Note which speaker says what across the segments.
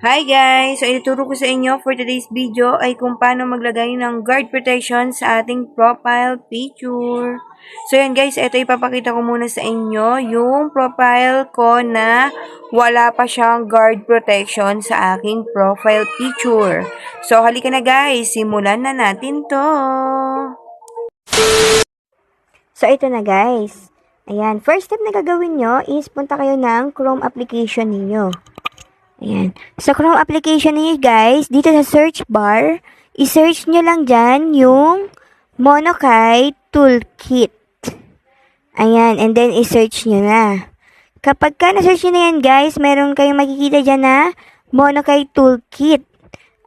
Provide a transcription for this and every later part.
Speaker 1: Hi guys! So, ituturo ko sa inyo for today's video ay kung paano maglagay ng guard protection sa ating profile picture. So, yan guys, ito ipapakita ko muna sa inyo yung profile ko na wala pa siyang guard protection sa aking profile picture. So, halika na guys, simulan na natin to. So, ito na guys. Ayan, first step na gagawin nyo is punta kayo ng Chrome application ninyo. Ayan. Sa Chrome application niyo guys, dito sa search bar, i-search nyo lang dyan yung Monokai Toolkit. Ayan. And then, i-search nyo na. Kapag ka na-search nyo na yan guys, meron kayong makikita dyan na Monokai Toolkit.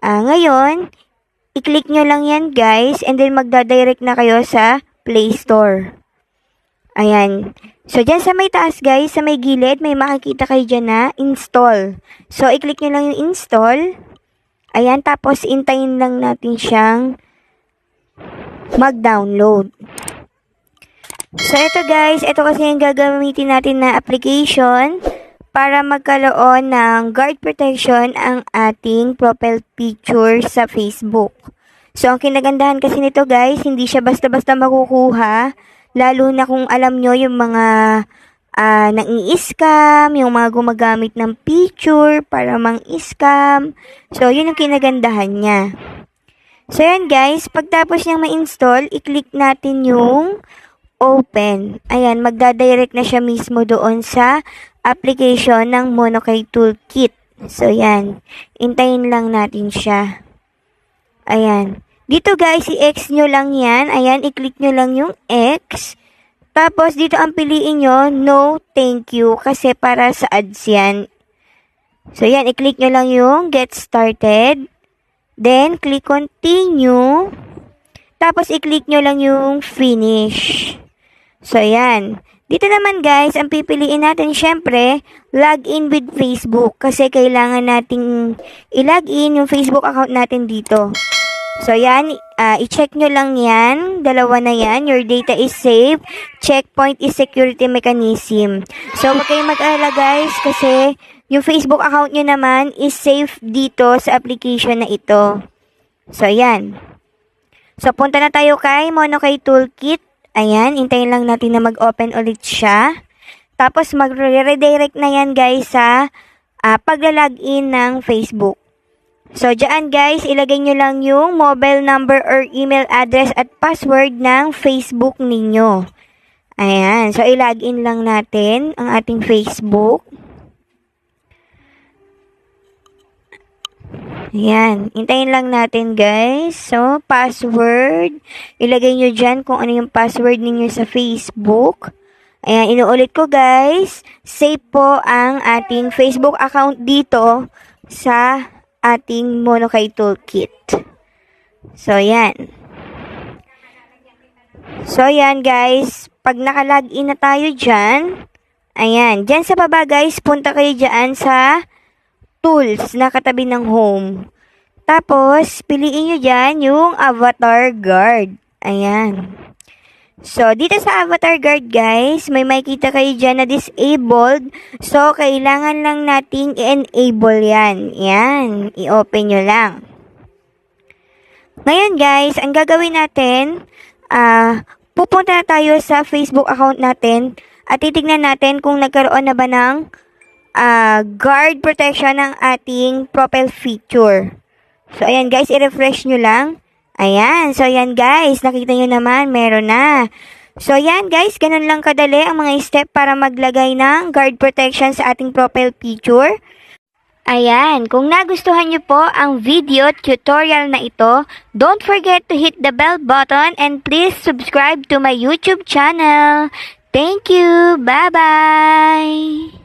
Speaker 1: Ngayon, i-click nyo lang yan guys, and then magdadirect na kayo sa Play Store. Ayan. So, dyan sa may taas guys, sa may gilid, may makikita kayo dyan na install. So, i-click nyo lang yung install. Ayan, tapos intayin lang natin siyang mag-download. So, ito guys, ito kasi yung gagamitin natin na application para magkaroon ng guard protection ang ating profile picture sa Facebook. So, ang kinagandahan kasi nito guys, hindi siya basta-basta makukuha. Lalo na kung alam nyo yung mga nang-i-scam, yung mga gumagamit ng picture para mang-scam. So, yun yung kinagandahan niya. So, yan guys, pagtapos niyang ma-install, i-click natin yung open. Ayan, magdadirect na siya mismo doon sa application ng Monokai Toolkit. So, yan. Intayin lang natin siya. Ayan. Dito guys, i-X nyo lang yan. Ayan, i-click nyo lang yung X. Tapos, dito ang piliin nyo, no, thank you. Kasi para sa ads yan. So, yan, i-click nyo lang yung get started. Then, click continue. Tapos, i-click nyo lang yung finish. So, yan. Dito naman guys, ang pipiliin natin syempre, login with Facebook. Kasi kailangan nating i-login yung Facebook account natin dito. So, yan, i-check nyo lang yan. Dalawa na yan. Your data is safe. Checkpoint is security mechanism. So, huwag kayong mag-alala guys kasi yung Facebook account nyo naman is safe dito sa application na ito. So, yan. So, punta na tayo kay Monokai Toolkit. Ayan, hintayin lang natin na mag-open ulit siya. Tapos, mag-redirect na yan guys sa pagla-login ng Facebook. So, dyan guys, ilagay nyo lang yung mobile number or email address at password ng Facebook ninyo. Ayan. So, ilagin lang natin ang ating Facebook. Ayan. Hintayin lang natin guys. So, password. Ilagay nyo dyan kung ano yung password ninyo sa Facebook. Ayan. Inuulit ko guys. Save po ang ating Facebook account dito sa ating Monokai Toolkit. So, yan. So, yan guys. Pag nakalagin na tayo dyan, ayan. Dyan sa baba guys, punta kayo dyan sa tools na katabi ng home. Tapos, piliin nyo dyan yung avatar guard. Ayan. So, dito sa avatar guard guys, may makikita kayo dyan na disabled. So, kailangan lang nating i-enable yan. Yan. I-open nyo lang. Ngayon guys, ang gagawin natin, pupunta na tayo sa Facebook account natin at titignan natin kung nagkaroon na ba ng guard protection ng ating profile picture. So, ayan guys, i-refresh nyo lang. Ayan. So, yan guys. Nakita nyo naman, meron na. So, yan guys. Ganun lang kadali ang mga step para maglagay ng guard protection sa ating profile picture. Ayan. Kung nagustuhan nyo po ang video tutorial na ito, don't forget to hit the bell button and please subscribe to my YouTube channel. Thank you. Bye-bye.